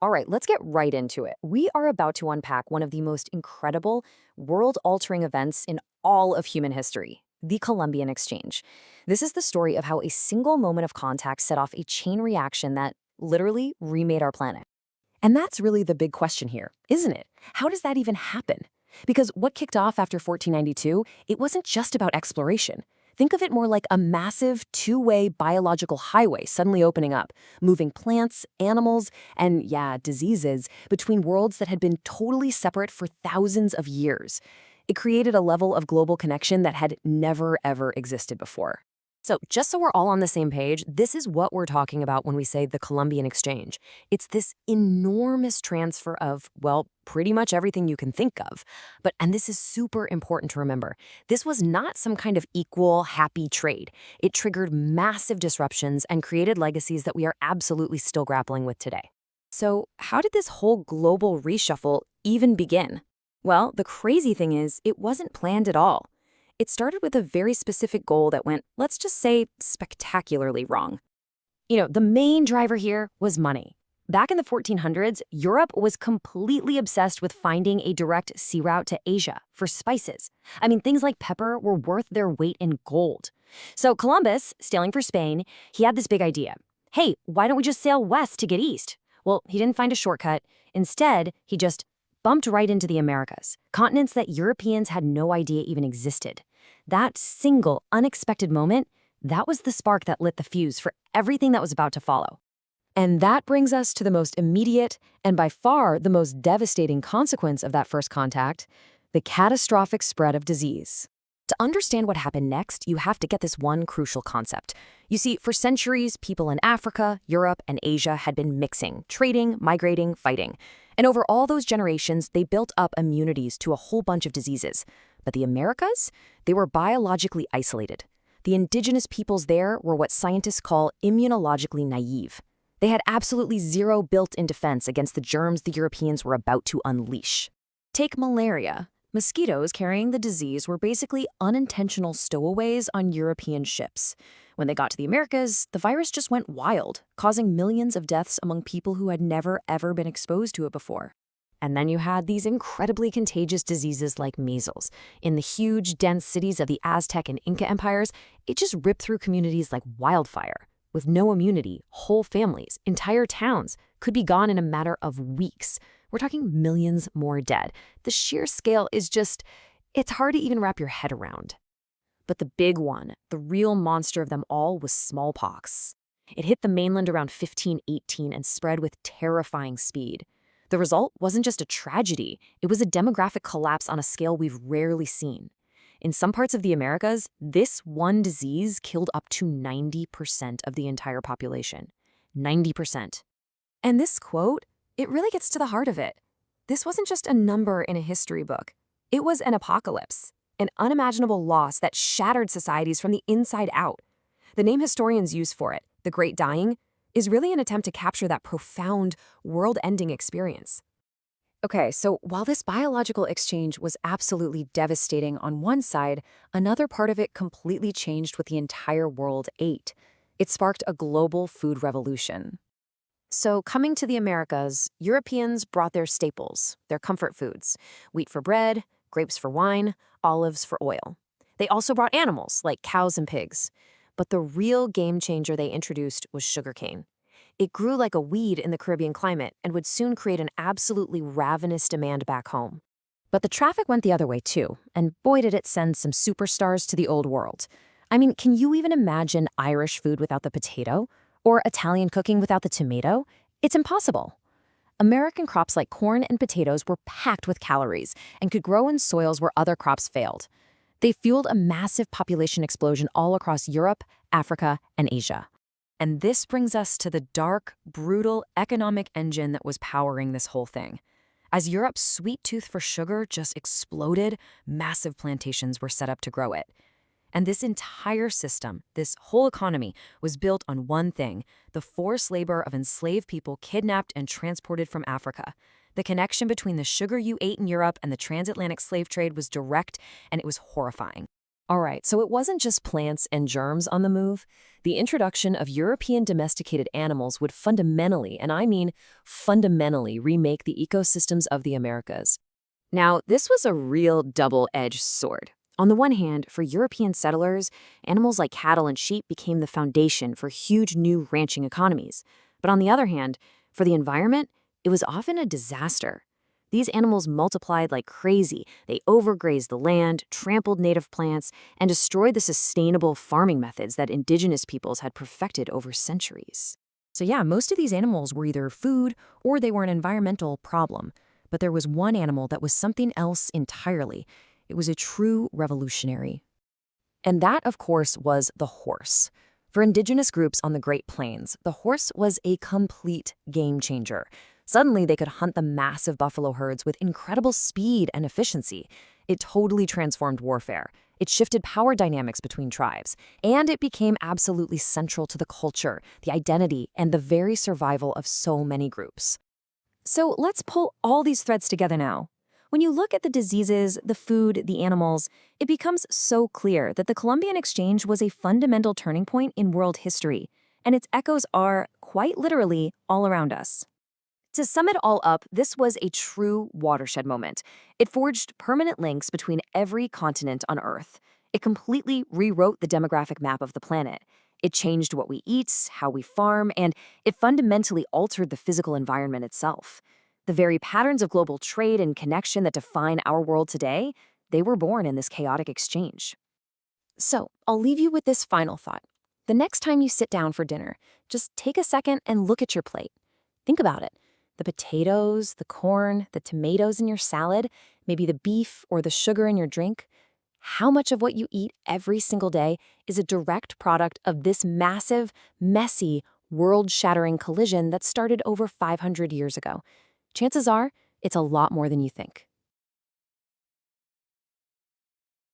All right, let's get right into it. We are about to unpack one of the most incredible, world-altering events in all of human history, the Columbian Exchange. This is the story of how a single moment of contact set off a chain reaction that literally remade our planet. And that's really the big question here, isn't it? How does that even happen? Because what kicked off after 1492, it wasn't just about exploration. Think of it more like a massive two-way biological highway suddenly opening up, moving plants, animals, and, yeah, diseases between worlds that had been totally separate for thousands of years. It created a level of global connection that had never, ever existed before. So just so we're all on the same page, this is what we're talking about when we say the Columbian Exchange. It's this enormous transfer of, well, pretty much everything you can think of. And this is super important to remember. This was not some kind of equal, happy trade. It triggered massive disruptions and created legacies that we are absolutely still grappling with today. So how did this whole global reshuffle even begin? Well, the crazy thing is, it wasn't planned at all. It started with a very specific goal that went, let's just say, spectacularly wrong. The main driver here was money. Back in the 1400s, Europe was completely obsessed with finding a direct sea route to Asia for spices. Things like pepper were worth their weight in gold. So Columbus, sailing for Spain, he had this big idea. Hey, why don't we just sail west to get east? Well, he didn't find a shortcut. Instead, he just bumped right into the Americas, continents that Europeans had no idea even existed. That single, unexpected moment, that was the spark that lit the fuse for everything that was about to follow. And that brings us to the most immediate and by far the most devastating consequence of that first contact, the catastrophic spread of disease. To understand what happened next, you have to get this one crucial concept. You see, for centuries, people in Africa, Europe, and Asia had been mixing, trading, migrating, fighting. And over all those generations, they built up immunities to a whole bunch of diseases. But the Americas? They were biologically isolated. The indigenous peoples there were what scientists call immunologically naive. They had absolutely zero built-in defense against the germs the Europeans were about to unleash. Take malaria. Mosquitoes carrying the disease were basically unintentional stowaways on European ships. When they got to the Americas, the virus just went wild, causing millions of deaths among people who had never, ever been exposed to it before. And then you had these incredibly contagious diseases like measles. In the huge, dense cities of the Aztec and Inca empires, it just ripped through communities like wildfire. With no immunity, whole families, entire towns could be gone in a matter of weeks. We're talking millions more dead. The sheer scale is just, it's hard to even wrap your head around. But the big one, the real monster of them all, was smallpox. It hit the mainland around 1518 and spread with terrifying speed. The result wasn't just a tragedy, it was a demographic collapse on a scale we've rarely seen. In some parts of the Americas, this one disease killed up to 90% of the entire population. 90%. And this quote, it really gets to the heart of it. This wasn't just a number in a history book. It was an apocalypse, an unimaginable loss that shattered societies from the inside out. The name historians use for it, the Great Dying, is really an attempt to capture that profound, world-ending experience. Okay, so while this biological exchange was absolutely devastating on one side, another part of it completely changed what the entire world ate. It sparked a global food revolution. So coming to the Americas, Europeans brought their staples, their comfort foods, wheat for bread, grapes for wine, olives for oil. They also brought animals like cows and pigs. But the real game changer they introduced was sugarcane. It grew like a weed in the Caribbean climate and would soon create an absolutely ravenous demand back home. But the traffic went the other way too, and boy did it send some superstars to the old world. Can you even imagine Irish food without the potato? Or Italian cooking without the tomato? It's impossible. American crops like corn and potatoes were packed with calories and could grow in soils where other crops failed. They fueled a massive population explosion all across Europe, Africa, and Asia. And this brings us to the dark, brutal economic engine that was powering this whole thing. As Europe's sweet tooth for sugar just exploded, massive plantations were set up to grow it. And this entire system, this whole economy, was built on one thing: the forced labor of enslaved people kidnapped and transported from Africa. The connection between the sugar you ate in Europe and the transatlantic slave trade was direct, and it was horrifying. All right, so it wasn't just plants and germs on the move. The introduction of European domesticated animals would fundamentally, and I mean fundamentally, remake the ecosystems of the Americas. Now, this was a real double-edged sword. On the one hand, for European settlers, animals like cattle and sheep became the foundation for huge new ranching economies. But on the other hand, for the environment, it was often a disaster. These animals multiplied like crazy. They overgrazed the land, trampled native plants, and destroyed the sustainable farming methods that indigenous peoples had perfected over centuries. So yeah, most of these animals were either food or they were an environmental problem. But there was one animal that was something else entirely. It was a true revolutionary. And that, of course, was the horse. For indigenous groups on the Great Plains, the horse was a complete game changer. Suddenly, they could hunt the massive buffalo herds with incredible speed and efficiency. It totally transformed warfare. It shifted power dynamics between tribes, and it became absolutely central to the culture, the identity, and the very survival of so many groups. So let's pull all these threads together now. When you look at the diseases, the food, the animals, it becomes so clear that the Columbian Exchange was a fundamental turning point in world history, and its echoes are, quite literally, all around us. To sum it all up, this was a true watershed moment. It forged permanent links between every continent on Earth. It completely rewrote the demographic map of the planet. It changed what we eat, how we farm, and it fundamentally altered the physical environment itself. The very patterns of global trade and connection that define our world today, they were born in this chaotic exchange. So, I'll leave you with this final thought. The next time you sit down for dinner, just take a second and look at your plate. Think about it. The potatoes, the corn, the tomatoes in your salad, maybe the beef or the sugar in your drink. How much of what you eat every single day is a direct product of this massive, messy, world-shattering collision that started over 500 years ago? Chances are, it's a lot more than you think.